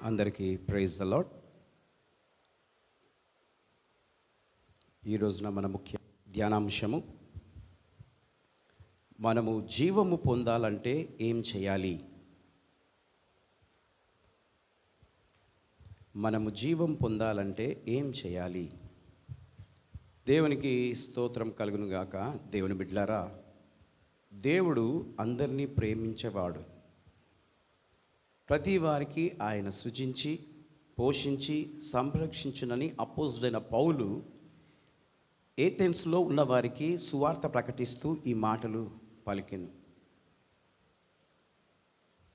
అందరికీ praise the lord. ఈ రోజున మన ముఖ్య ధ్యానాంశము, మనము జీవము పొందాలంటే ఏం చేయాలి? మనము జీవం పొందాలంటే ఏం చేయాలి? దేవునికి స్తోత్రం కలుగును గాక. దేవుని బిడ్డలారా, దేవుడు అందరినీ ప్రేమించేవాడు. ప్రతి వారికి ఆయన సృజించి పోషించి సంరక్షించునని అపోస్తలుడైన పౌలు ఏథెన్స్లో ఉన్న వారికి సువార్త ప్రకటిస్తూ ఈ మాటలు పలికెను.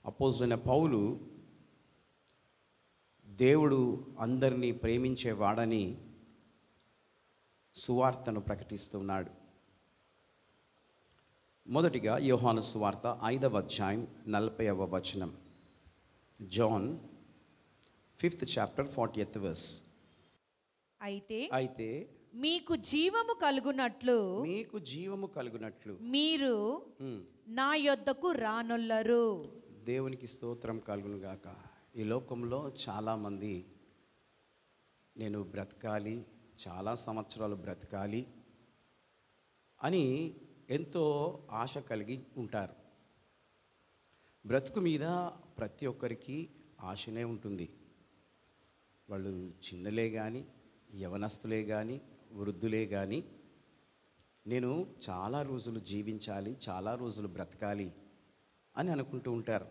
అపోస్తలుడైన పౌలు దేవుడు అందరినీ ప్రేమించేవాడని సువార్తను ప్రకటిస్తున్నాడు. మొదటిగా యోహాను సువార్త 5వ అధ్యాయం 40వ వచనం. John 5th chapter 40th verse. అయితే మీకు జీవము కలుగునట్లు మీరు నా యొద్దకు రానొల్లరు. దేవునికి స్తోత్రం కలుగును గాక. ఈ లోకంలో చాలామంది నేను బ్రతకాలి, చాలా సంవత్సరాలు బ్రతకాలి అని ఎంతో ఆశ కలిగి ఉంటారు. బ్రతుకు మీద ప్రతి ఒక్కరికి ఆశనే ఉంటుంది. వాళ్ళు చిన్నలే కానీ, యవనస్తులే కానీ, వృద్ధులే కానీ నేను చాలా రోజులు జీవించాలి, చాలా రోజులు బ్రతకాలి అని అనుకుంటూ ఉంటారు.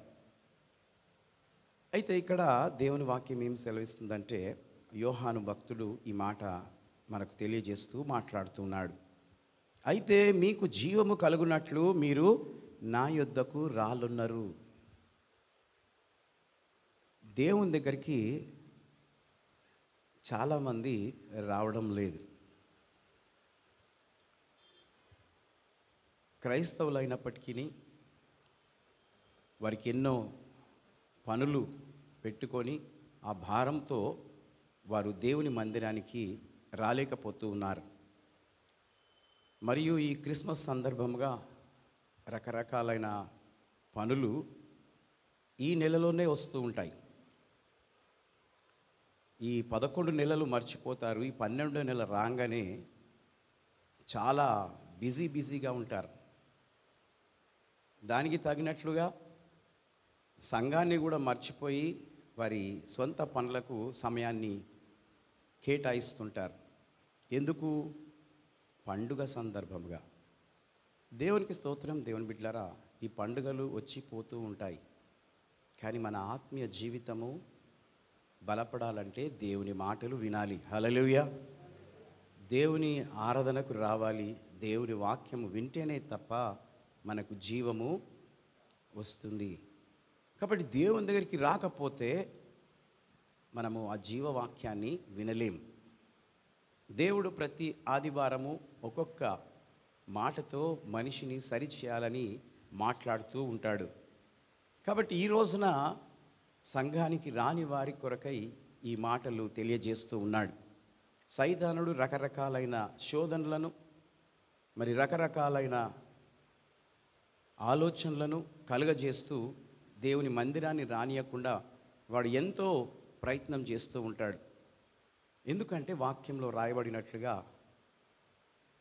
అయితే ఇక్కడ దేవుని వాక్యం ఏం సెలవిస్తుందంటే, యోహాను భక్తుడు ఈ మాట మనకు తెలియజేస్తూ మాట్లాడుతున్నాడు. అయితే మీకు జీవము కలుగునట్లు మీరు నా యొద్దకు రాలున్నారు. దేవుని దగ్గరికి చాలామంది రావడం లేదు. క్రైస్తవులైనప్పటికీ వారికి ఎన్నో పనులు పెట్టుకొని ఆ భారంతో వారు దేవుని మందిరానికి రాలేకపోతూ ఉన్నారు. మరియు ఈ క్రిస్మస్ సందర్భంగా రకరకాలైన పనులు ఈ నెలలోనే వస్తూ ఉంటాయి. ఈ 11 నెలలు మర్చిపోతారు. ఈ 12వ నెల రాగానే చాలా బిజీగా ఉంటారు. దానికి తగినట్లుగా సంఘాన్ని కూడా మర్చిపోయి వారి సొంత పనులకు సమయాన్ని కేటాయిస్తుంటారు. ఎందుకు? పండుగ సందర్భంగా. దేవునికి స్తోత్రం. దేవుని బిడ్డలారా, ఈ పండుగలు వచ్చి పోతూ ఉంటాయి. కానీ మన ఆత్మీయ జీవితము బలపడాలంటే దేవుని మాటలు వినాలి. హల్లెలూయా. దేవుని ఆరాధనకు రావాలి. దేవుని వాక్యము వింటేనే తప్ప మనకు జీవము వస్తుంది. కాబట్టి దేవుని దగ్గరికి రాకపోతే మనము ఆ జీవవాక్యాన్ని వినలేం. దేవుడు ప్రతి ఆదివారము ఒక్కొక్క మాటతో మనిషిని సరిచేయాలని మాట్లాడుతూ ఉంటాడు. కాబట్టి ఈ రోజున సంఘానికి రాని వారి కొరకై ఈ మాటలు తెలియజేస్తూ ఉన్నాడు. సైతానుడు రకరకాలైన శోధనలను, మరి రకరకాలైన ఆలోచనలను కలుగజేస్తూ దేవుని మందిరాన్ని రానియకుండా వాడు ఎంతో ప్రయత్నం చేస్తూ ఉంటాడు. ఎందుకంటే వాక్యంలో రాయబడినట్లుగా,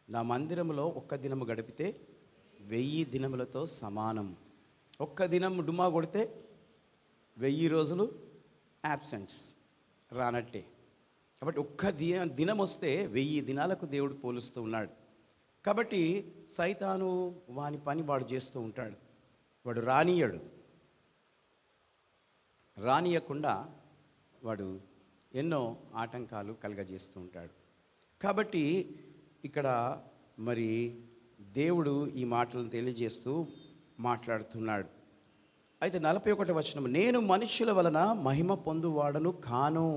నా మందిరంలో ఒక్క దినము గడిపితే 1000 దినములతో సమానం. ఒక్క దినం డుమా కొడితే 1000 రోజులు యాబ్సెంట్స్ రానట్టే. కాబట్టి ఒక్క దినం వస్తే 1000 దినాలకు దేవుడు పోలుస్తూ ఉన్నాడు. కాబట్టి సైతాను వాని పని వాడు చేస్తూ ఉంటాడు. వాడు రానియకుండా వాడు ఎన్నో ఆటంకాలు కలగజేస్తూ ఉంటాడు. కాబట్టి ఇక్కడ మరి దేవుడు ఈ మాటలను తెలియజేస్తూ మాట్లాడుతున్నాడు. అయితే 41వ వచనం, నేను మనుష్యుల వలన మహిమ పొందువాడను కాను.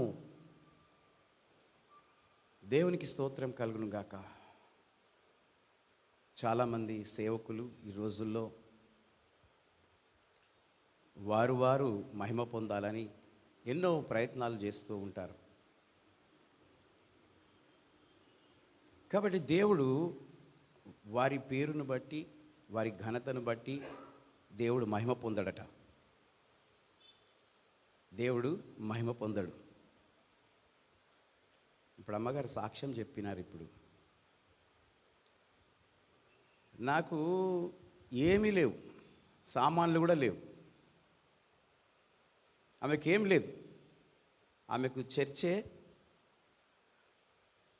దేవునికి స్తోత్రం కలుగును గాక. చాలామంది సేవకులు ఈ రోజుల్లో వారు మహిమ పొందాలని ఎన్నో ప్రయత్నాలు చేస్తూ ఉంటారు. కాబట్టి దేవుడు వారి పేరును బట్టి, వారి ఘనతను బట్టి దేవుడు మహిమ పొందడట. దేవుడు మహిమ పొందడు. ఇప్పుడు అమ్మగారు సాక్ష్యం చెప్పినారు. ఇప్పుడు నాకు ఏమీ లేవు, సామాన్లు కూడా లేవు. ఆమెకేం లేదు, ఆమెకు చర్చే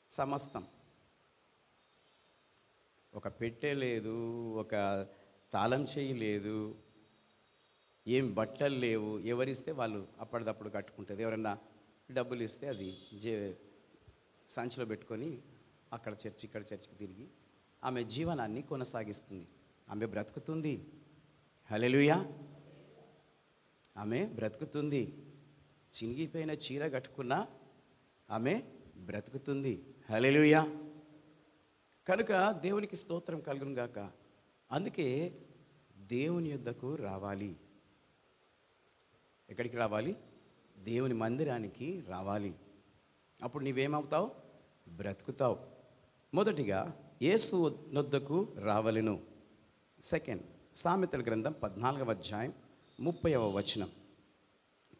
సమస్తం. ఒక పెట్టె లేదు, ఒక తాళం చెయ్యి లేదు, ఏం బట్టలు లేవు. ఎవరిస్తే వాళ్ళు అప్పటిదప్పుడు కట్టుకుంటుంది. ఎవరన్నా డబ్బులు ఇస్తే అది సంచిలో పెట్టుకొని అక్కడ చర్చి ఇక్కడ చర్చికి తిరిగి ఆమె జీవనాన్ని కొనసాగిస్తుంది. ఆమె బ్రతుకుతుంది. హల్లెలూయా. ఆమె బ్రతుకుతుంది. చినిగిపోయిన చీర కట్టుకున్నా ఆమె బ్రతుకుతుంది. హల్లెలూయా. కనుక దేవునికి స్తోత్రం కలుగును గాక. అందుకే దేవుని యొద్దకు రావాలి. ఎక్కడికి రావాలి? దేవుని మందిరానికి రావాలి. అప్పుడు నీవేమవుతావు? బ్రతుకుతావు. మొదటిగా యేసు వద్దకు రావలెను. సెకండ్, సామెతల గ్రంథం 14వ అధ్యాయం 30వ వచనం.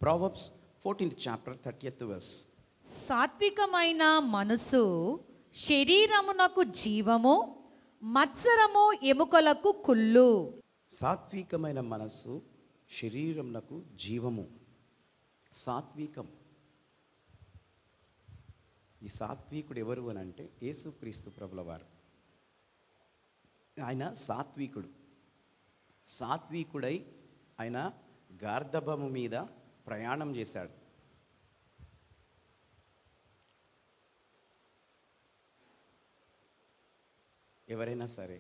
Proverbs 14th chapter 30th verse. సాత్వికమైన మనసు శరీరమునకు జీవము, మత్సరము ఎముకలకు కుళ్ళు. సాత్వికమైన మనస్సు శరీరమునకు జీవము. సాత్వికం. ఈ సాత్వికుడు ఎవరు అని అంటే యేసుక్రీస్తు ప్రభుల వారు. ఆయన సాత్వికుడు. సాత్వికుడై ఆయన గార్ధబము మీద ప్రయాణం చేశాడు. ఎవరైనా సరే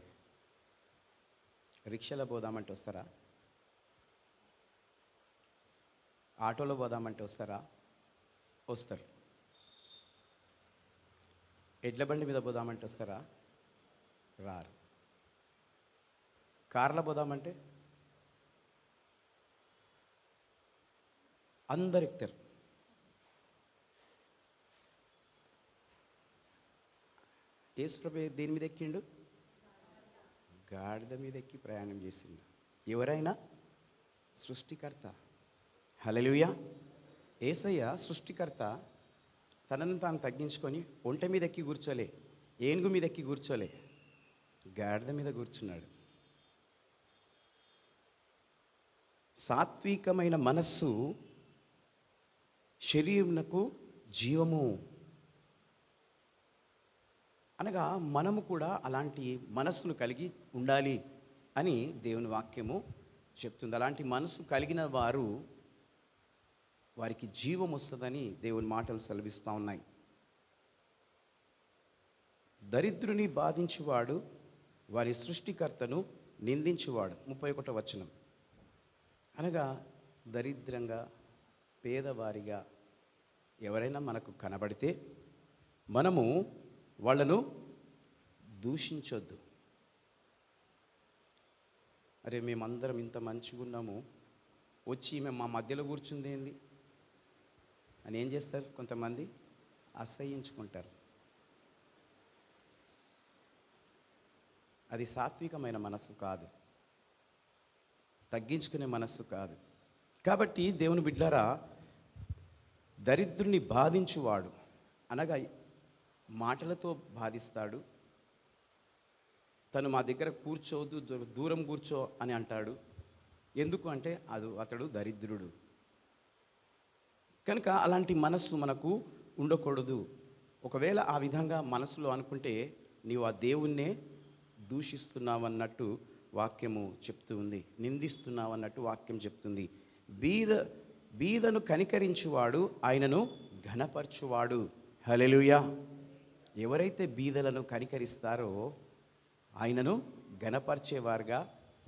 రిక్షాలో పోదామంటే వస్తారా? ఆటోలో పోదామంటే వస్తారా? వస్తారు. ఎడ్ల బండి మీద పోదామంటే వస్తారా? రారు. కార్లో పోదామంటే అందరు ఎక్కుతారు. యేసుప్రభు దేని మీద ఎక్కిండు? గాడిద మీద ఎక్కి ప్రయాణం చేసిండు. ఎవరైనా సృష్టికర్త. హల్లెలూయా. యేసయ్య సృష్టికర్త. తనను తాను తగ్గించుకొని ఒంటె మీద ఎక్కి కూర్చోలే, ఏనుగు మీద ఎక్కి కూర్చోలే, గాడిద మీద కూర్చున్నాడు. సాత్వికమైన మనస్సు శరీరమునకు జీవము. అనగా మనము కూడా అలాంటి మనస్సును కలిగి ఉండాలి అని దేవుని వాక్యము చెప్తుంది. అలాంటి మనసు కలిగిన వారు, వారికి జీవం వస్తుందని దేవుని మాటలు సెలవిస్తూ ఉన్నాయి. దరిద్రుని బాధించువాడు వారి సృష్టికర్తను నిందించువాడు. 31వ వచనం. అనగా దరిద్రంగా పేదవారిగా ఎవరైనా మనకు కనబడితే మనము వాళ్ళను దూషించొద్దు. అరే మేమందరం ఇంత మంచిగా ఉన్నాము, వచ్చి మేము మా మధ్యలో కూర్చుంది ఏంది అని ఏం చేస్తారు? కొంతమంది అసహ్యించుకుంటారు. అది సాత్వికమైన మనస్సు కాదు, తగ్గించుకునే మనస్సు కాదు. కాబట్టి దేవుని బిడ్డలారా, దరిద్రుని బాధించువాడు అనగా మాటలతో బాధిస్తాడు. తను మా దగ్గర కూర్చోవద్దు, దూరం కూర్చో అని అంటాడు. ఎందుకు అంటే అతడు దరిద్రుడు. కనుక అలాంటి మనస్సు మనకు ఉండకూడదు. ఒకవేళ ఆ విధంగా మనసులో అనుకుంటే నీవు ఆ దేవుణ్ణే దూషిస్తున్నావన్నట్టు వాక్యము చెప్తూ ఉంది, నిందిస్తున్నావన్నట్టు వాక్యం చెప్తుంది. బీదను కనికరించువాడు ఆయనను ఘనపరచువాడు. హల్లెలూయా. ఎవరైతే బీదలను కనికరిస్తారో ఆయనను ఘనపరిచేవారుగా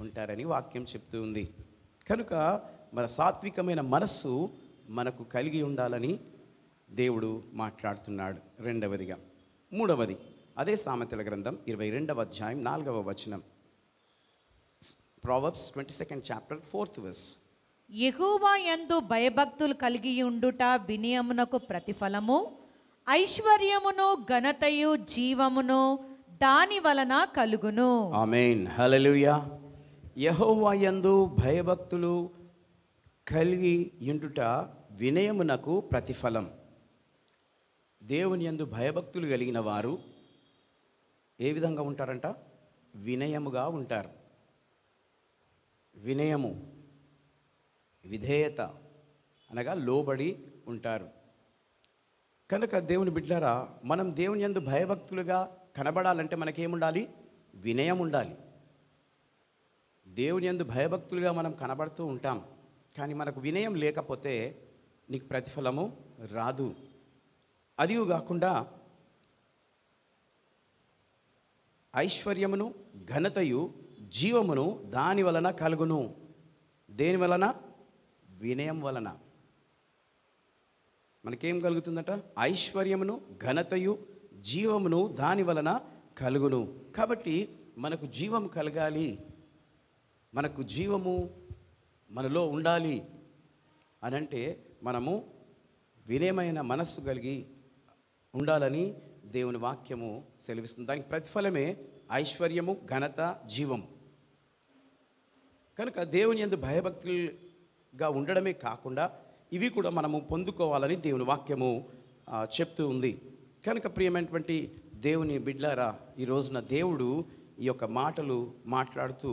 ఉంటారని వాక్యం చెప్తూ ఉంది. కనుక మన సాత్వికమైన మనస్సు మనకు కలిగి ఉండాలని దేవుడు మాట్లాడుతున్నాడు. రెండవదిగా. మూడవది అదే సామెతల గ్రంథం 22వ అధ్యాయం 4వ వచనం. Proverbs 22nd chapter 4th verse. యెహోవా యందు భయభక్తులు కలిగి ఉండుట వినయమునకు ప్రతిఫలము, ఐశ్వర్యమును ఘనతయు జీవమును దాని వలన కలుగును. ఆమేన్. హల్లెలూయా. యెహోవా యందు భయభక్తులు కలిగి ఉండుట వినయమునకు ప్రతిఫలం. దేవుని యందు భయభక్తులు కలిగిన వారు ఏ విధంగా ఉంటారంట? వినయముగా ఉంటారు. వినయము, విధేయత అనగా లోబడి ఉంటారు. కనుక దేవుని బిడ్డలారా, మనం దేవుని యందు భయభక్తులుగా కనబడాలంటే మనకేముండాలి? వినయం ఉండాలి. దేవుని యందు భయభక్తులుగా మనం కనబడుతూ ఉంటాం, కానీ మనకు వినయం లేకపోతే నీకు ప్రతిఫలము రాదు. అదియు కాకుండా ఐశ్వర్యమును, ఘనతయు, జీవమును దాని వలన కలుగును. దేని వలన? వినయం వలన. మనకేం కలుగుతుందట? ఐశ్వర్యమును, ఘనతయు, జీవమును దాని వలన కలుగును. కాబట్టి మనకు జీవం కలగాలి, మనకు జీవము మనలో ఉండాలి అనంటే మనము వినయమైన మనస్సు కలిగి ఉండాలని దేవుని వాక్యము సెలవిస్తుంది. దానికి ప్రతిఫలమే ఐశ్వర్యము, ఘనత, జీవము. కనుక దేవుని యందు భయభక్తులుగా ఉండడమే కాకుండా ఇవి కూడా మనము పొందుకోవాలని దేవుని వాక్యము చెప్తూ ఉంది. కనుక ప్రియమైనటువంటి దేవుని బిడ్డలారా, ఈ రోజున దేవుడు ఈ యొక్క మాటలు మాట్లాడుతూ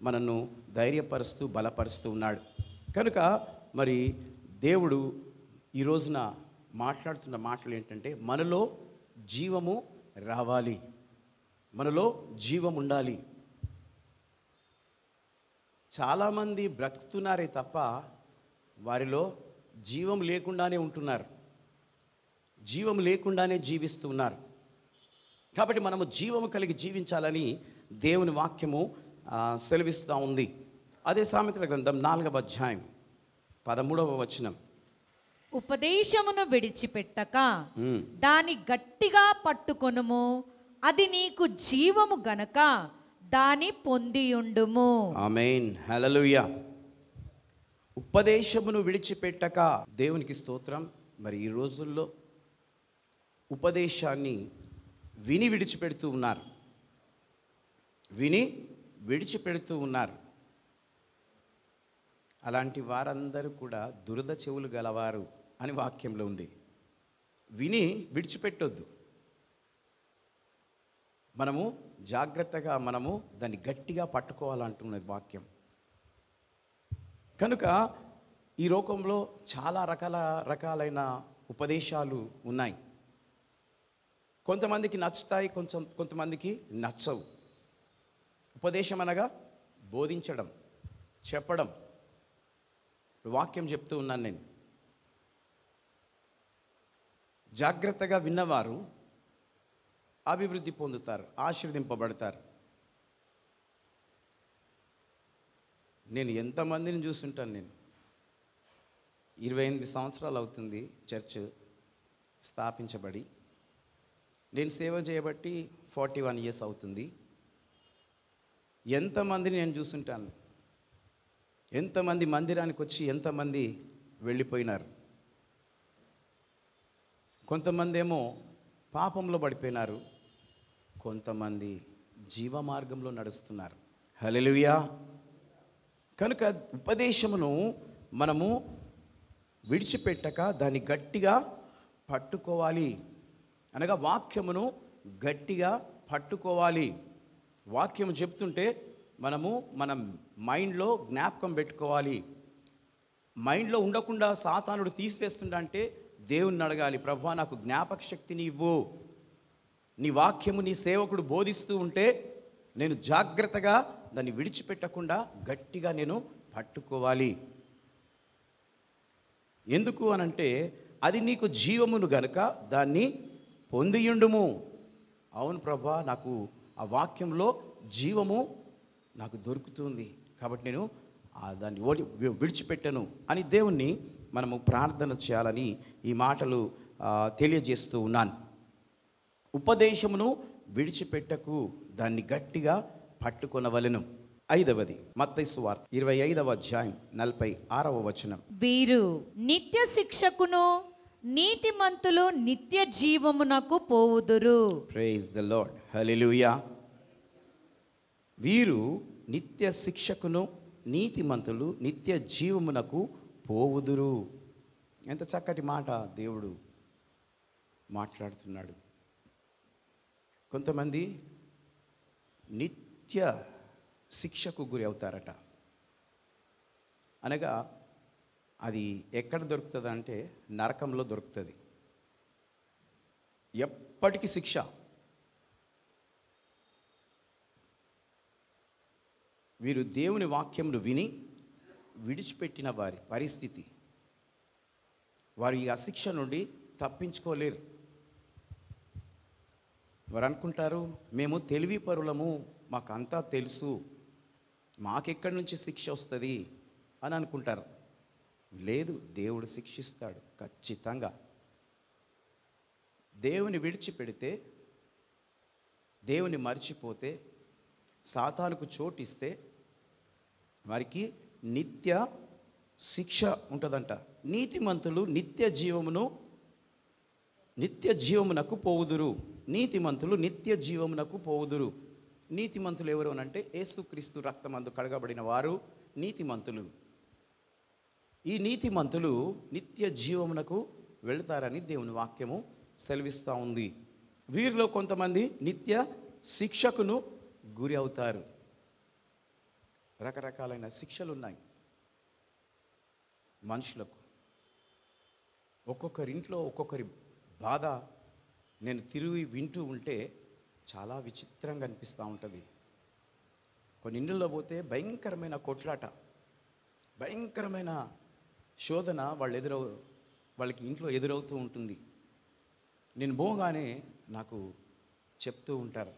మనను ధైర్యపరుస్తూ బలపరుస్తూ ఉన్నాడు. కనుక మరి దేవుడు ఈ రోజున మాట్లాడుతున్న మాటలు ఏంటంటే, మనలో జీవము రావాలి, మనలో జీవం ఉండాలి. చాలామంది బ్రతుకుతున్నారే తప్ప వారిలో జీవం లేకుండానే ఉంటున్నారు, జీవం లేకుండానే జీవిస్తున్నారు. కాబట్టి మనము జీవము కలిగి జీవించాలని దేవుని వాక్యము సెలవిస్తూ ఉంది. అదే సామెతల గ్రంథం 4వ అధ్యాయం 13వ వచనం. ఉపదేశమును విడిచిపెట్టక దాని గట్టిగా పట్టుకొనుము, అది నీకు జీవము గనక దాని పొందియుండుము. ఆమేన్, హల్లెలూయా. ఉపదేశమును విడిచిపెట్టక. దేవునికి స్తోత్రం. మరి ఈ రోజుల్లో ఉపదేశాన్ని విని విడిచిపెడుతూ ఉన్నారు, విని విడిచిపెడుతూ ఉన్నారు. అలాంటి వారందరూ కూడా దురద చెవులు గలవారు అని వాక్యంలో ఉంది. విని విడిచిపెట్టొద్దు. మనము జాగ్రత్తగా మనము దాన్ని గట్టిగా పట్టుకోవాలంటున్నది వాక్యం. కనుక ఈ లోకంలో చాలా రకాలైన ఉపదేశాలు ఉన్నాయి. కొంతమందికి నచ్చుతాయి, కొంతమందికి నచ్చవు. ఉపదేశం అనగా బోధించడం, చెప్పడం. వాక్యం చెప్తూ ఉన్నాను నేను. జాగ్రత్తగా విన్నవారు అభివృద్ధి పొందుతారు, ఆశీర్వదింపబడతారు. నేను ఎంతమందిని చూస్తుంటాను. నేను 28 సంవత్సరాలు అవుతుంది చర్చ్ స్థాపించబడి. నేను సేవ చేయబట్టి 41 ఇయర్స్ అవుతుంది. ఎంతమందిని నేను చూస్తుంటాను. ఎంతమంది మందిరానికి వచ్చి ఎంతమంది వెళ్ళిపోయినారు. కొంతమంది ఏమో పాపంలో పడిపోయినారు, కొంతమంది జీవ మార్గంలో నడుస్తున్నారు. హల్లెలూయా. కనుక ఉపదేశమును మనము విడిచిపెట్టక దాన్ని గట్టిగా పట్టుకోవాలి. అనగా వాక్యమును గట్టిగా పట్టుకోవాలి. వాక్యము చెప్తుంటే మనము మన మైండ్లో జ్ఞాపకం పెట్టుకోవాలి. మైండ్లో ఉండకుండా సాతానుడు తీసివేస్తుండ అంటే దేవుణ్ణి అడగాలి, ప్రభువా నాకు జ్ఞాపక శక్తిని ఇవ్వు. నీ వాక్యము నీ సేవకుడు బోధిస్తూ ఉంటే నేను జాగ్రత్తగా దాన్ని విడిచిపెట్టకుండా గట్టిగా నేను పట్టుకోవాలి. ఎందుకు అనంటే అది నీకు జీవమును గనుక దాన్ని పొందియుండుము. అవును ప్రభువా, నాకు ఆ వాక్యంలో జీవము నాకు దొరుకుతుంది, కాబట్టి నేను దాన్ని విడిచిపెట్టను అని దేవుణ్ణి మనము ప్రార్థన చేయాలని ఈ మాటలు తెలియజేస్తూ ఉన్నాను. ఉపదేశమును విడిచిపెట్టకు, దాన్ని గట్టిగా పట్టుకొనవలెను. 5వది మత్తయి సువార్త 25వ అధ్యాయం 46వ వచనం. వీరు నిత్య శిక్షకును నీతిమంతులు నిత్య జీవమునకు పోవుదురు. ప్రైజ్ ద లార్డ్, హల్లెలూయా. వీరు నిత్య శిక్షకును నీతిమంతులు నిత్య జీవమునకు పోవుదురు ఎంత చక్కటి మాట దేవుడు మాట్లాడుతున్నాడు. కొంతమంది నిత్య శిక్షకు గురి అవుతారట. అనగా అది ఎక్కడ దొరుకుతుంది అంటే నరకంలో దొరుకుతుంది. ఎప్పటికీ శిక్ష. వీరు దేవుని వాక్యములు విని విడిచిపెట్టిన వారి పరిస్థితి, వారు ఈ అశిక్ష నుండి తప్పించుకోలేరు. వారు అనుకుంటారు, మేము తెలివి పరులము, మాకంతా తెలుసు, మాకెక్కడి నుంచి శిక్ష వస్తుంది అని అనుకుంటారు. లేదు, దేవుడు శిక్షిస్తాడు ఖచ్చితంగా. దేవుని విడిచిపెడితే, దేవుని మర్చిపోతే, సాతానుకు చోటిస్తే వారికి నిత్య శిక్ష ఉంటుందంట. నీతిమంతులు నిత్య జీవమునకు పోవుదురు. నీతిమంతులు నిత్య జీవమునకు పోవుదురు. నీతిమంతులు ఎవరు అనంటే యేసుక్రీస్తు రక్తమందు కడగబడిన వారు నీతిమంతులు. ఈ నీతిమంతులు నిత్య జీవమునకు వెళతారని దేవుని వాక్యము సెలవిస్తూ ఉంది. వీరిలో కొంతమంది నిత్య శిక్షకును గురి అవుతారు. రకరకాలైన శిక్షలు ఉన్నాయి మనుషులకు. ఒక్కొక్కరింట్లో ఒక్కొక్కరి బాధ నేను తిరిగి వింటూ ఉంటే చాలా విచిత్రంగా అనిపిస్తూ ఉంటుంది. కొన్ని ఇళ్ళల్లో పోతే భయంకరమైన కొట్లాట, భయంకరమైన శోధన వాళ్ళకి ఇంట్లో ఎదురవుతూ ఉంటుంది. నేను పోగానే నాకు చెప్తూ ఉంటారు,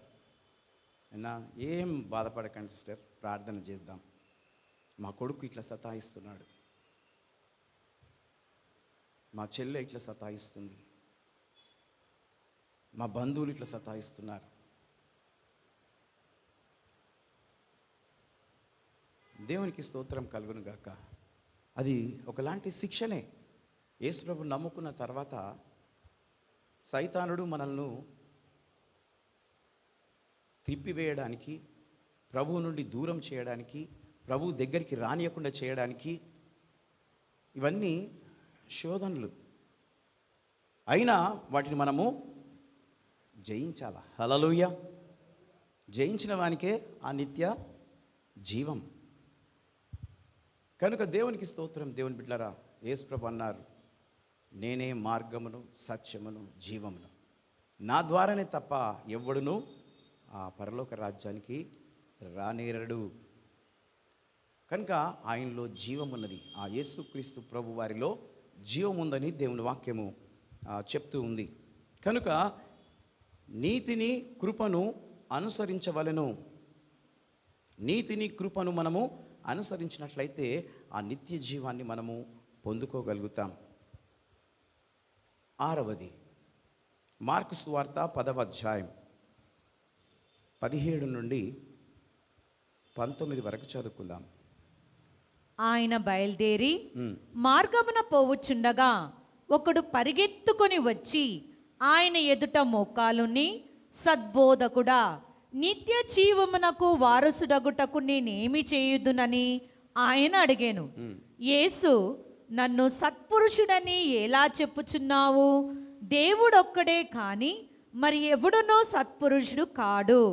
అన్నా ఏం బాధపడకండి సిస్టర్, ప్రార్థన చేద్దాం, మా కొడుకు ఇట్లా సతాయిస్తున్నాడు, మా చెల్లె ఇట్లా సతాయిస్తుంది, మా బంధువులు ఇట్లా సతాయిస్తున్నారు. దేవునికి స్తోత్రం కలుగును గాక. అది ఒకలాంటి శిక్షనే. యేసుప్రభు నమ్ముకున్న తర్వాత సైతానుడు మనల్ని త్రిప్పివేయడానికి, ప్రభువు నుండి దూరం చేయడానికి, ప్రభువు దగ్గరికి రానియకుండా చేయడానికి ఇవన్నీ శోధనలు. అయినా వాటిని మనము జయించాలా. హల్లెలూయా. జయించిన వానికే ఆ నిత్య జీవం. కనుక దేవునికి స్తోత్రం. దేవుని బిడ్డలారా, యేసుప్రభు అన్నారు, నేనే మార్గమును సత్యమును జీవమును, నా ద్వారానే తప్ప ఎవ్వడును ఆ పరలోక రాజ్యానికి రానేరడు. కనుక ఆయనలో జీవం ఉన్నది. ఆ యేసుక్రీస్తు ప్రభు వారిలో జీవం ఉందని దేవుని వాక్యము చెప్తూ ఉంది. కనుక నీతిని కృపను అనుసరించవలెను. నీతిని కృపను మనము అనుసరించినట్లయితే ఆ నిత్య జీవాన్ని మనము పొందుకోగలుగుతాం. 6వది మార్కు సువార్త 10వ అధ్యాయం 17 నుండి 19 వరకు చదువుకుందాం. ఆయన బయలుదేరి మార్గమున పోవుచుండగా ఒకడు పరిగెత్తుకొని వచ్చి ఆయన ఎదుట మోకాలుని, సద్బోధకుడా, నిత్య జీవమునకు వారసుడగుటకు నేనేమి చేయుదునని ఆయన అడిగాను. యేసు, నన్ను సత్పురుషుడని ఎలా చెప్పుచున్నావు? దేవుడొక్కడే కాని మరి ఎవడునో సత్పురుషుడు కాడు.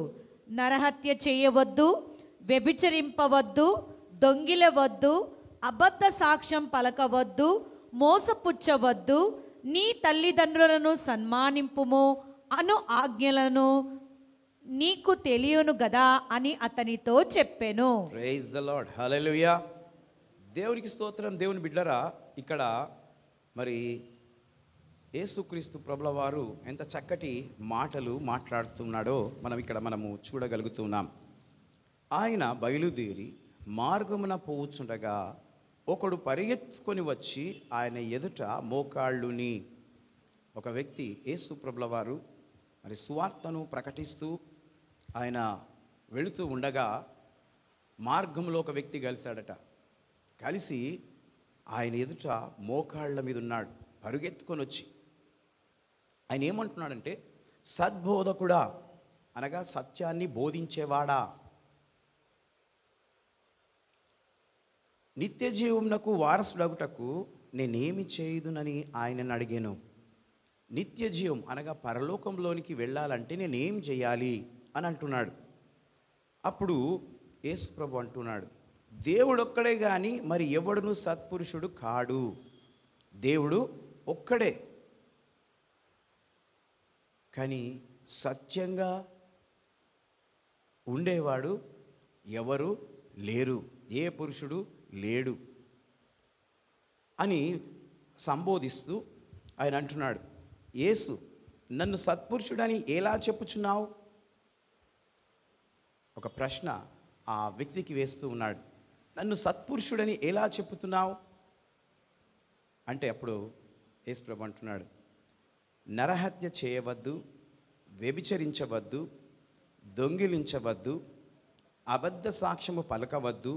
నరహత్య చేయవద్దు, వ్యభిచరింపవద్దు, దొంగిలవద్దు, అబద్ధ సాక్ష్యం పలకవద్దు, మోసపుచ్చవద్దు, నీ తల్లిదండ్రులను సన్మానింపుము అను ఆజ్ఞలను నీకు తెలియను గదా అని అతనితో చెప్పెను. Praise the lord. హల్లెలూయా. దేవునికి స్తోత్రం. దేవుని బిడ్డలారా, ఇక్కడ మరి యేసుక్రీస్తు ప్రభుల వారు ఎంత చక్కటి మాటలు మాట్లాడుతున్నాడో మనము చూడగలుగుతున్నాం. ఆయన బయలుదేరి మార్గమున పోవుచుండగా ఒకడు పరిగెత్తుకొని వచ్చి ఆయన ఎదుట మోకాళ్ళుని. ఒక వ్యక్తి, యేసు ప్రభుల వారు మరి సువార్తను ప్రకటిస్తూ ఆయన వెళుతూ ఉండగా మార్గంలో ఒక వ్యక్తి కలిశాడట. కలిసి ఆయన ఎదుట మోకాళ్ళ మీద ఉన్నాడు, పరుగెత్తుకొని వచ్చి. ఆయన ఏమంటున్నాడంటే, సద్బోధకుడా, అనగా సత్యాన్ని బోధించేవాడా, నిత్య జీవమునకు వారసుడగుటకు నేనేమి చేయుదునని ఆయనను అడిగాను. నిత్య జీవం అనగా పరలోకంలోనికి వెళ్ళాలంటే నేనేం చేయాలి అని అంటున్నాడు. అప్పుడు యేసు ప్రభు అంటున్నాడు, దేవుడు ఒక్కడే కానీ మరి ఎవడును సత్పురుషుడు కాడు. దేవుడు ఒక్కడే, కానీ సత్యంగా ఉండేవాడు ఎవరు లేరు, ఏ పురుషుడు లేడు అని సంబోధిస్తూ ఆయన అంటున్నాడు, యేసు నన్ను సత్పురుషుడని ఎలా చెప్పుచున్నావు? ఒక ప్రశ్న ఆ వ్యక్తికి వేస్తూ ఉన్నాడు. నన్ను సత్పురుషుడని ఎలా చెప్పుతున్నావు అంటే అప్పుడు యేసు ప్రభు అంటున్నాడు, నరహత్య చేయవద్దు, వ్యభిచరించవద్దు, దొంగిలించవద్దు, అబద్ధ సాక్ష్యము పలకవద్దు,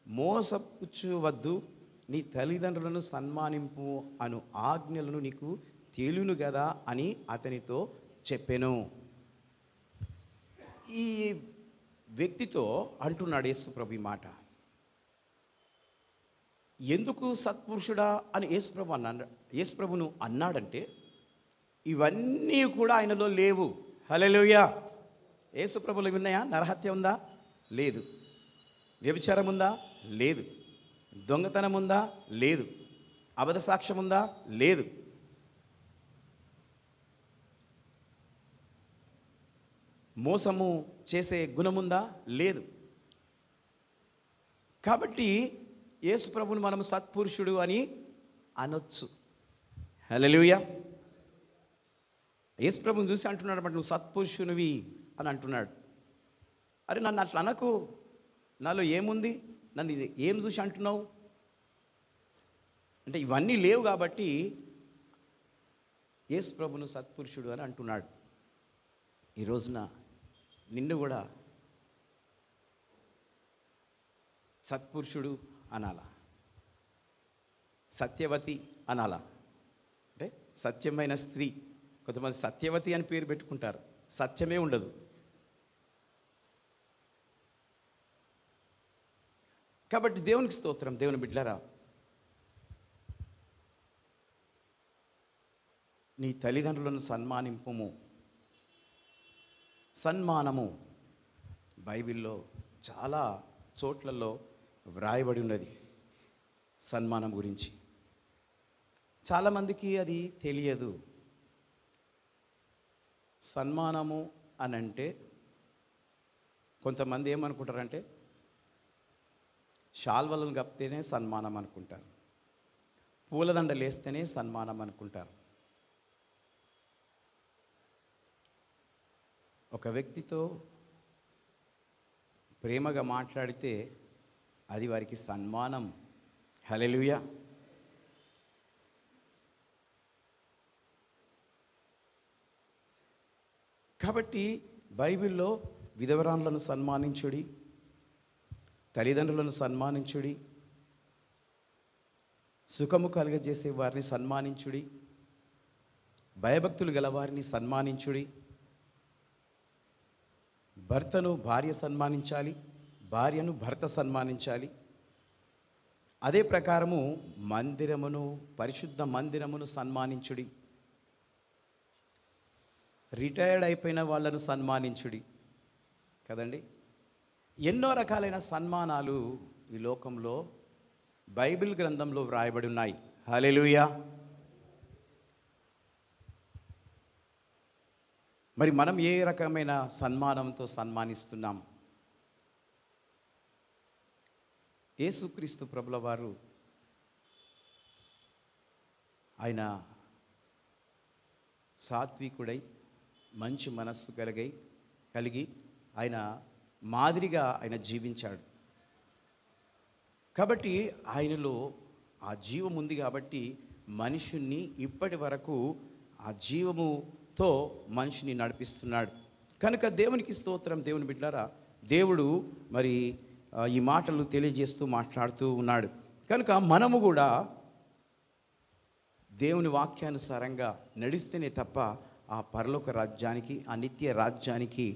మోసపుచ్చవద్దు, నీ తల్లిదండ్రులను సన్మానింపు అను ఆజ్ఞలను నీకు తేలును కదా అని అతనితో చెప్పెను. ఈ వ్యక్తితో అంటున్నాడు యేసు ప్రభు ఈ మాట. ఎందుకు సత్పురుషుడా అని యేసు ప్రభును అన్నాడంటే ఇవన్నీ కూడా ఆయనలో లేవు. హల్లెలూయా. యేసు ప్రభులో ఉన్నాయా? నరహత్య ఉందా? లేదు. వ్యభిచారం ఉందా? లేదు. దొంగతనం ఉందా? లేదు. అబద్ధ సాక్ష్యం ఉందా? లేదు. మోసము చేసే గుణముందా? లేదు. కాబట్టి యేసు ప్రభుని మనం సత్పురుషుడు అని అనొచ్చు. హల్లెలూయా. యేసు ప్రభుని చూసి అంటున్నాడు అన్నమాట, నువ్వు సత్పురుషునివి అని అంటున్నాడు. అరే నన్ను అట్లా అనకు, నాలో ఏముంది, నన్ను ఏం చూసి అంటున్నావు అంటే ఇవన్నీ లేవు కాబట్టి యేసు ప్రభును సత్పురుషుడు అని అంటున్నాడు. ఈ రోజున నిన్ను కూడా సత్పురుషుడు అనాలా, సత్యవతి అనాలా? అంటే సత్యమైన స్త్రీ. కొంతమంది సత్యవతి అని పేరు పెట్టుకుంటారు, సత్యమే ఉండదు. కాబట్టి దేవునికి స్తోత్రం. దేవుని బిడ్డలారా, నీ తల్లిదండ్రులను సన్మానింపుము. సన్మానము బైబిల్లో చాలా చోట్లలో వ్రాయబడి ఉన్నది సన్మానం గురించి. చాలామందికి అది తెలియదు. సన్మానము అని అంటే కొంతమంది ఏమనుకుంటారంటే శాల్వలను కప్పితేనే సన్మానం అనుకుంటారు, పూలదండలు వేస్తేనే సన్మానం అనుకుంటారు. ఒక వ్యక్తితో ప్రేమగా మాట్లాడితే అది వారికి సన్మానం. హల్లెలూయా. కాబట్టి బైబిల్లో విధవరాన్లను సన్మానించుడి, తల్లిదండ్రులను సన్మానించుడి, సుఖము కలుగజేసే వారిని సన్మానించుడి, భయభక్తులు గల వారిని సన్మానించుడి, భర్తను భార్య సన్మానించాలి, భార్యను భర్త సన్మానించాలి. అదే ప్రకారము మందిరమును, పరిశుద్ధ మందిరమును సన్మానించుడి, రిటైర్డ్ అయిపోయిన వాళ్ళను సన్మానించుడి. కదండి, ఎన్నో రకాలైన సన్మానాలు ఈ లోకంలో బైబిల్ గ్రంథంలో వ్రాయబడి ఉన్నాయి. హల్లెలూయా. మరి మనం ఏ రకమైన సన్మానంతో సన్మానిస్తున్నాం? యేసుక్రీస్తు ప్రభుల వారు ఆయన సాత్వికుడై మంచి మనస్సు కలిగి ఆయన మాదిరిగా ఆయన జీవించాడు. కాబట్టి ఆయనలో ఆ జీవం ఉంది కాబట్టి మనుషుణ్ణి ఇప్పటి వరకు ఆ జీవముతో మనిషిని నడిపిస్తున్నాడు. కనుక దేవునికి స్తోత్రం. దేవుని బిడ్డలారా, దేవుడు మరి ఈ మాటలు తెలియజేస్తూ మాట్లాడుతూ ఉన్నాడు. కనుక మనము కూడా దేవుని వాక్యానుసారంగా నడిస్తేనే తప్ప ఆ పరలోక రాజ్యానికి, ఆ నిత్య రాజ్యానికి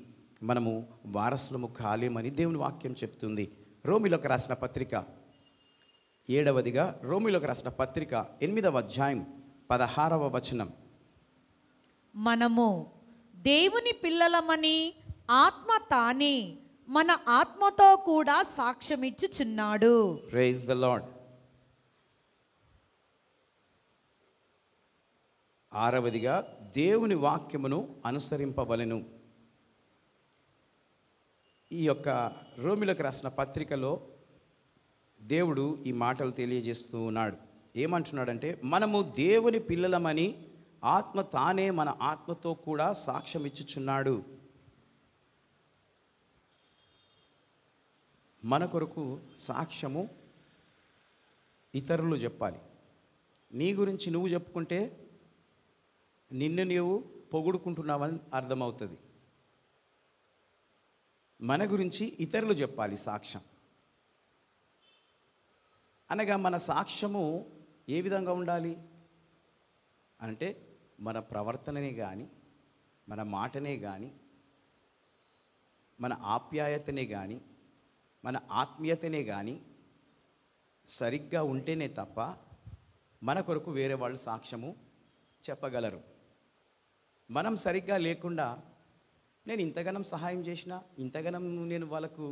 మనము వారసులము కాలేమని దేవుని వాక్యం చెప్తుంది. రోమీయులకు రాసిన పత్రిక ఏడవదిగా రోమిలోకి రాసిన పత్రిక 8వ అధ్యాయం 16వ వచనం. మనము దేవుని పిల్లలమని ఆత్మ తానే మన ఆత్మతో కూడా సాక్ష్యమిచ్చుచున్నాడు. Praise the lord. 6వదిగా దేవుని వాక్యమును అనుసరింపవలెను. ఈ యొక్క రోమిలోకి రాసిన పత్రికలో దేవుడు ఈ మాటలు తెలియజేస్తూ ఉన్నాడు. ఏమంటున్నాడంటే, మనము దేవుని పిల్లలమని ఆత్మ తానే మన ఆత్మతో కూడా సాక్ష్యం ఇచ్చుచున్నాడు. మన కొరకు సాక్ష్యము ఇతరులు చెప్పాలి. నీ గురించి నువ్వు చెప్పుకుంటే నిన్ను నీవు పొగుడుకుంటున్నావని అర్థమవుతుంది. మన గురించి ఇతరులు చెప్పాలి సాక్ష్యం. అనగా మన సాక్ష్యము ఏ విధంగా ఉండాలి అంటే, మన ప్రవర్తననే కానీ, మన మాటనే కానీ, మన ఆప్యాయతనే కానీ, మన ఆత్మీయతనే కానీ సరిగ్గా ఉంటేనే తప్ప మన కొరకు వేరే వాళ్ళు సాక్ష్యము చెప్పగలరు. మనం సరిగ్గా లేకుండా నేను ఇంతగానం సహాయం చేసినా, ఇంతగానం నేను వాళ్ళకు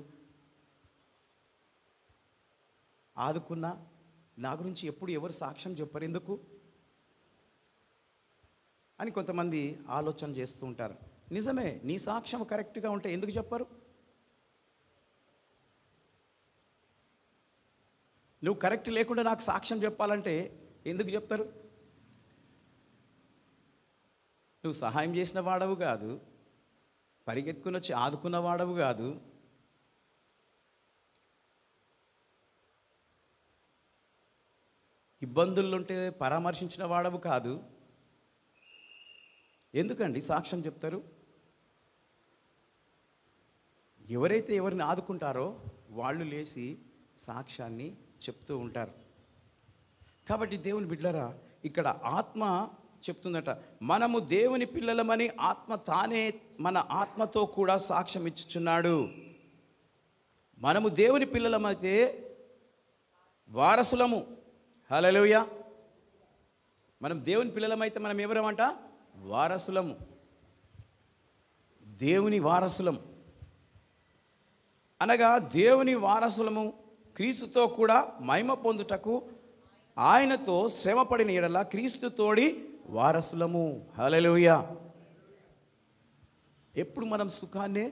ఆదుకున్నా, నా గురించి ఎప్పుడు ఎవరు సాక్ష్యం చెప్పరు ఎందుకు అని కొంతమంది ఆలోచన చేస్తూ ఉంటారు. నిజమే, నీ సాక్ష్యం కరెక్ట్గా ఉంటే ఎందుకు చెప్పరు? నువ్వు కరెక్ట్ లేకుండా నాకు సాక్ష్యం చెప్పాలంటే ఎందుకు చెప్తారు? నువ్వు సహాయం చేసిన వాడవు కాదు, పరిగెత్తుకుని వచ్చి ఆదుకున్న వాడవు కాదు, ఇబ్బందులుంటే పరామర్శించిన వాడవు కాదు. ఎందుకండి సాక్ష్యం చెప్తారు? ఎవరైతే ఎవరిని ఆదుకుంటారో వాళ్ళు లేచి సాక్ష్యాన్ని చెప్తూ ఉంటారు. కాబట్టి దేవుని బిడ్డలారా, ఇక్కడ ఆత్మ చెప్తుందట, మనము దేవుని పిల్లలమని ఆత్మ తానే మన ఆత్మతో కూడా సాక్ష్యం ఇచ్చుచున్నాడు. మనము దేవుని పిల్లలమైతే వారసులము. హల్లెలూయా. మనం దేవుని పిల్లలమైతే మనం ఎవరమంట? వారసులము, దేవుని వారసులం. అనగా దేవుని వారసులము, క్రీస్తుతో కూడా మహిమ పొందుటకు ఆయనతో శ్రమపడిన ఎడల క్రీస్తుతోడి వారసులము. హల్లెలూయా. ఎప్పుడు మనం సుఖాన్నే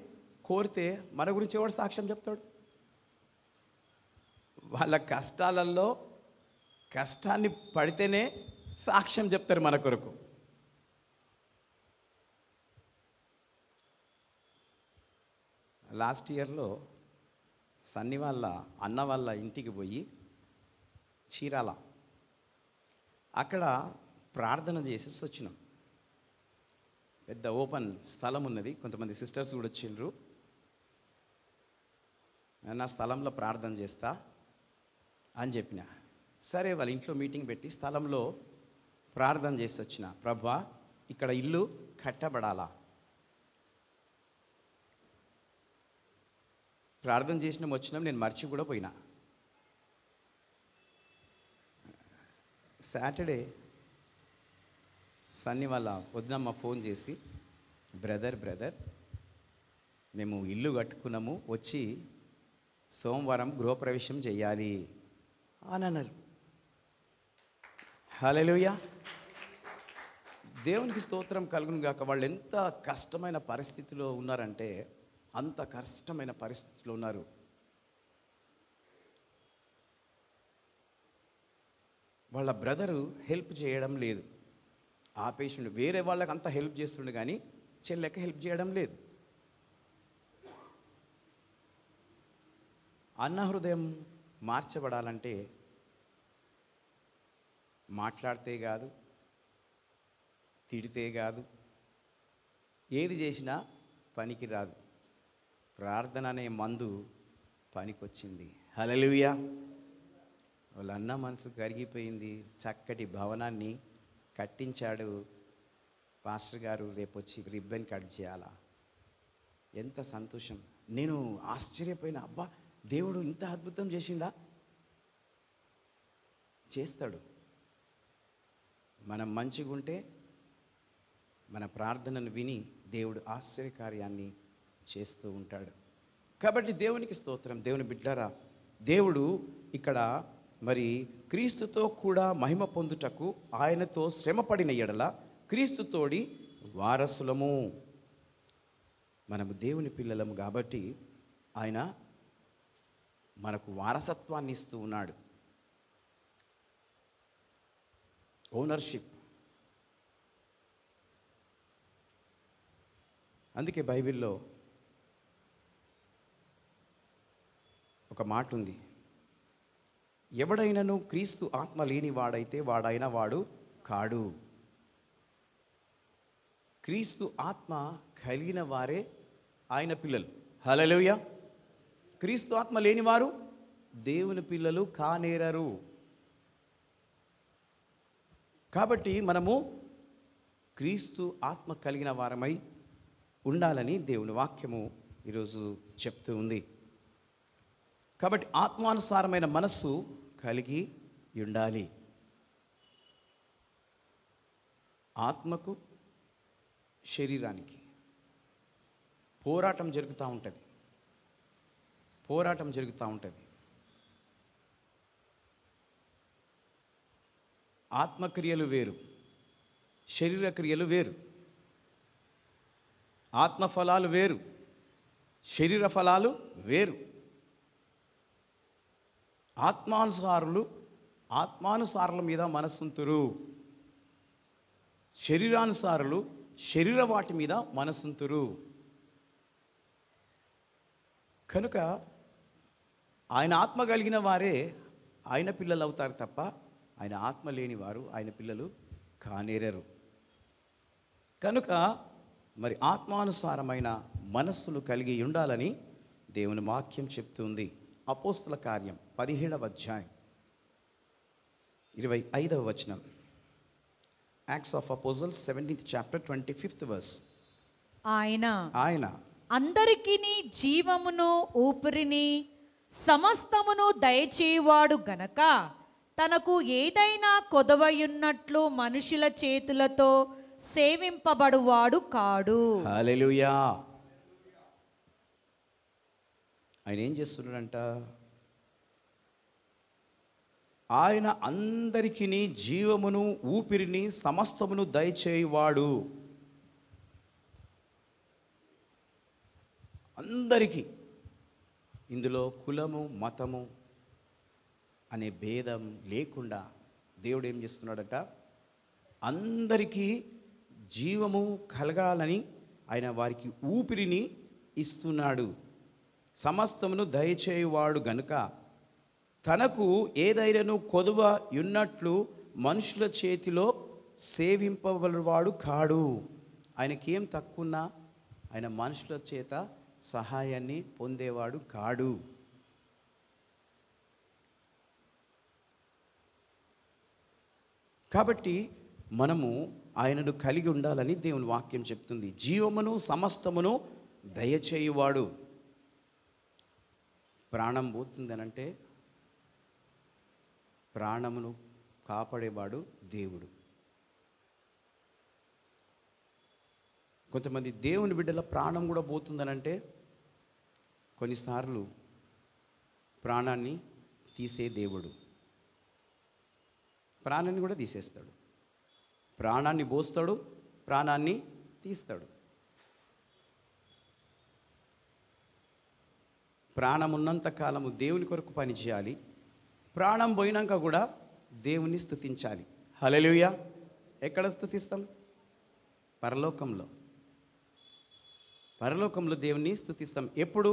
కోరితే మన గురించి ఎవడు సాక్ష్యం చెప్తాడు? వాళ్ళ కష్టాలలో కష్టాన్ని పడితేనే సాక్ష్యం చెప్తారు మన కొరకు. లాస్ట్ ఇయర్లో సన్ని వాళ్ళ అన్న వాళ్ళ ఇంటికి పోయి చీరాల అక్కడ ప్రార్థన చేసేసి వచ్చినాం. పెద్ద ఓపెన్ స్థలం ఉన్నది, కొంతమంది సిస్టర్స్ కూడా వచ్చిండ్రు. నా స్థలంలో ప్రార్థన చేస్తా అని చెప్పిన. సరే, వాళ్ళ ఇంట్లో మీటింగ్ పెట్టి స్థలంలో ప్రార్థన చేసి వచ్చిన. ప్రభువా, ఇక్కడ ఇల్లు కట్టబడాలా. ప్రార్థన చేసినాం, వచ్చినాం. నేను మర్చి కూడా పోయినా. సాటర్డే సన్ని వాళ్ళ వద్దమ్మ ఫోన్ చేసి, బ్రదర్ మేము ఇల్లు కట్టుకున్నాము, వచ్చి సోమవారం గృహప్రవేశం చేయాలి అని అన్నారు. హల్లెలూయా. దేవునికి స్తోత్రం కలుగును గాక. వాళ్ళు ఎంత కష్టమైన పరిస్థితిలో ఉన్నారంటే అంత కష్టమైన పరిస్థితిలో ఉన్నారు. వాళ్ళ బ్రదరు హెల్ప్ చేయడం లేదు, ఆపేసిండు. వేరే వాళ్ళకి అంతా హెల్ప్ చేస్తుండే కానీ చెల్లెకి హెల్ప్ చేయడం లేదు. అన్న హృదయం మార్చబడాలంటే మాట్లాడితే కాదు, తిడితే కాదు, ఏది చేసినా పనికి రాదు. ప్రార్థన అనే మందు పనికొచ్చింది. హల్లెలూయా. వాళ్ళ అన్న మనసు కరిగిపోయింది. చక్కటి భవనాన్ని కట్టించాడు. పాస్టర్ గారు రేపు వచ్చి రిబ్బన్ కట్ చేయాలా. ఎంత సంతోషం. నేను ఆశ్చర్యపోయిన, అబ్బా దేవుడు ఇంత అద్భుతం చేసిండా. చేస్తాడు. మనం మంచిగా ఉంటే మన ప్రార్థనను విని దేవుడు ఆశ్చర్యకార్యాన్ని చేస్తూ ఉంటాడు. కాబట్టి దేవునికి స్తోత్రం. దేవుని బిడ్డలారా, దేవుడు ఇక్కడ మరి క్రీస్తుతో కూడా మహిమ పొందుటకు ఆయనతో శ్రమపడిన ఎడల క్రీస్తుతోడి వారసులము. మనము దేవుని పిల్లలము కాబట్టి ఆయన మనకు వారసత్వాన్ని ఇస్తూ ఉన్నాడు. ఓనర్షిప్. అందుకే బైబిల్లో ఒక మాట ఉంది, ఎవడైనను క్రీస్తు ఆత్మ లేని వాడైతే వాడైన వాడు కాడు. క్రీస్తు ఆత్మ కలిగిన వారే ఆయన పిల్లలు. హల్లెలూయా. క్రీస్తు ఆత్మ లేనివారు దేవుని పిల్లలు కానేరరు. కాబట్టి మనము క్రీస్తు ఆత్మ కలిగిన వారమై ఉండాలని దేవుని వాక్యము ఈరోజు చెప్తూ ఉంది. కాబట్టి ఆత్మానుసారమైన మనస్సు కలిగి ఉండాలి. ఆత్మకు శరీరానికి పోరాటం జరుగుతూ ఉంటుంది. ఆత్మక్రియలు వేరు, శరీర క్రియలు వేరు. ఆత్మఫలాలు వేరు, శరీర ఫలాలు వేరు. ఆత్మానుసారుల మీద మనసుంతురు, శరీరానుసారులు శరీర వాటి మీద మనసుంతురు. కనుక ఆయన ఆత్మ కలిగిన వారే ఆయన పిల్లలు అవుతారు తప్ప ఆయన ఆత్మ లేని వారు ఆయన పిల్లలు కానేరరు. కనుక మరి ఆత్మానుసారమైన మనస్సును కలిగి ఉండాలని దేవుని వాక్యం చెప్తుంది. అపోస్తల కార్యం 17వ అధ్యాయం 25వ వచనం. Acts of అపోజల్స్ 17th chapter 25th verse. ఆయన అందరికీ జీవమును ఊపిరిని సమస్తమును దయచేవాడు గనక తనకు ఏదైనా కొదవయున్నట్లు మనుషుల చేతులతో సేవింపబడువాడు కాడు. హల్లెలూయా. ఆయన ఏం చేస్తున్నాడంట? ఆయన అందరికీ జీవమును ఊపిరిని సమస్తమును దయచేయువాడు. అందరికీ. ఇందులో కులము మతము అనే భేదం లేకుండా దేవుడు ఏం చేస్తున్నాడట? అందరికీ జీవము కలగాలని ఆయన వారికి ఊపిరిని ఇస్తున్నాడు. సమస్తమును దయచేయువాడు గనుక తనకు ఏదైనాను కొదువ ఉన్నట్లు మనుషుల చేతిలో సేవింపబడువాడు కాడు. ఆయనకేం తక్కువన్నా ఆయన మనుషుల చేత సహాయాన్ని పొందేవాడు కాడు. కాబట్టి మనము ఆయనను కలిగి ఉండాలని దేవుని వాక్యం చెప్తుంది. జీవమును సమస్తమును దయచేయువాడు. ప్రాణం పోతుందనంటే ప్రాణమును కాపాడేవాడు దేవుడు. కొంతమంది దేవుని బిడ్డల ప్రాణం కూడా పోతుందనంటే కొన్నిసార్లు ప్రాణాన్ని తీసే దేవుడు ప్రాణాన్ని కూడా తీసేస్తాడు. ప్రాణాన్ని పోస్తాడు, ప్రాణాన్ని తీస్తాడు. ప్రాణం ఉన్నంత కాలము దేవుని కొరకు పని చేయాలి. ప్రాణం పోయినాక కూడా దేవుని స్తుతించాలి. హల్లెలూయా. ఎక్కడ స్తుతిస్తాం? పరలోకంలో దేవుని స్తుతిస్తాం. ఎప్పుడు?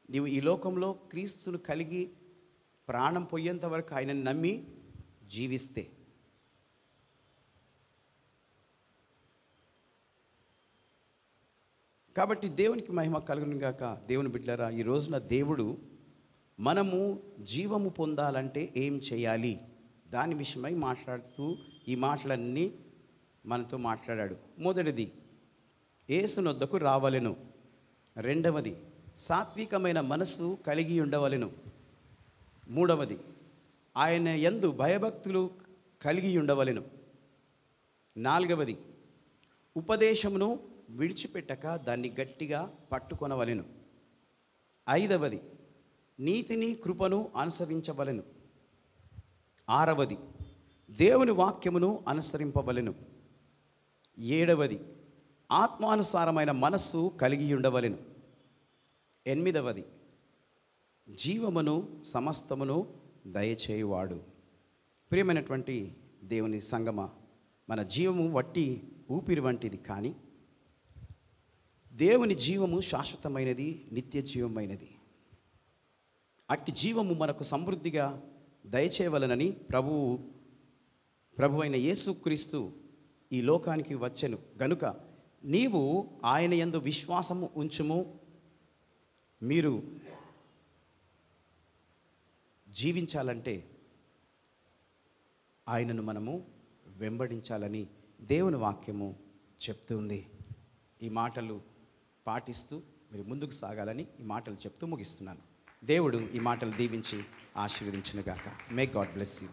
నీవు ఈ లోకంలో క్రీస్తును కలిగి ప్రాణం పోయేంత వరకు ఆయనను నమ్మి జీవిస్తే. కాబట్టి దేవునికి మహిమ కలుగును గాక. దేవుని బిడ్డలారా, ఈ రోజున దేవుడు మనము జీవము పొందాలంటే ఏం చేయాలి దాని విషయమై మాట్లాడుతూ ఈ మాటలన్నీ మనతో మాట్లాడాడు. మొదటిది, యేసునొద్దకు రావలెను. రెండవది, సాత్వికమైన మనసు కలిగి ఉండవలెను. మూడవది, ఆయన యందు భయభక్తులు కలిగి ఉండవలెను. 4వది, ఉపదేశమును విడిచిపెట్టక దాన్ని గట్టిగా పట్టుకొనవలెను. 5వది, నీతిని కృపను అనుసరించవలెను. 6వది, దేవుని వాక్యమును అనుసరింపవలెను. 7వది, ఆత్మానుసారమైన మనస్సు కలిగి ఉండవలెను. 8వది, జీవమును సమస్తమును దయచేయువాడు. ప్రియమైనటువంటి దేవుని సంగమ, మన జీవము వట్టి ఊపిరి వంటిది, కానీ దేవుని జీవము శాశ్వతమైనది, నిత్య జీవమైనది. అట్టి జీవము మనకు సమృద్ధిగా దయచేయవలనని ప్రభు అయిన యేసుక్రీస్తు ఈ లోకానికి వచ్చెను గనుక నీవు ఆయన యందు విశ్వాసము ఉంచుము. మీరు జీవించాలంటే ఆయనను మనము వెంబడించాలని దేవుని వాక్యము చెప్తుంది. ఈ మాటలు పాటిస్తూ మీరు ముందుకు సాగాలని ఈ మాటలు చెప్తూ ముగిస్తున్నాను. దేవుడు ఈ మాటలు దీవించి ఆశీర్వదించునుగాక. May God bless you.